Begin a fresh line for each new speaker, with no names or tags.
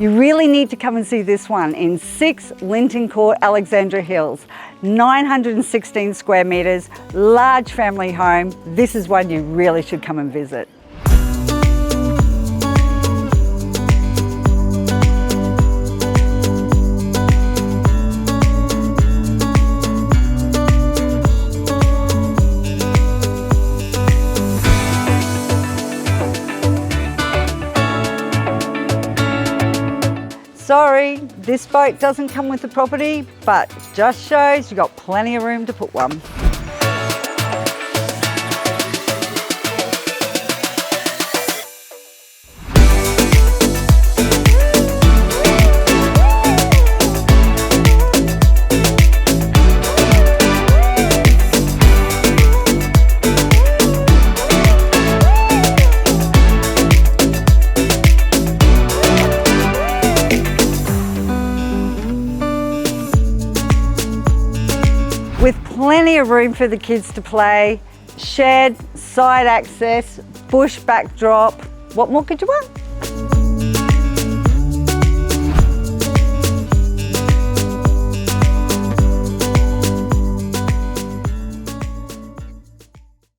You really need to come and see this one in 6 Lynton Court, Alexandra Hills. 916 square metres, large family home. This is one you really should come and visit. Sorry, this boat doesn't come with the property, but just shows you've got plenty of room to put one. With plenty of room for the kids to play, shed, side access, bush backdrop. What more could you want?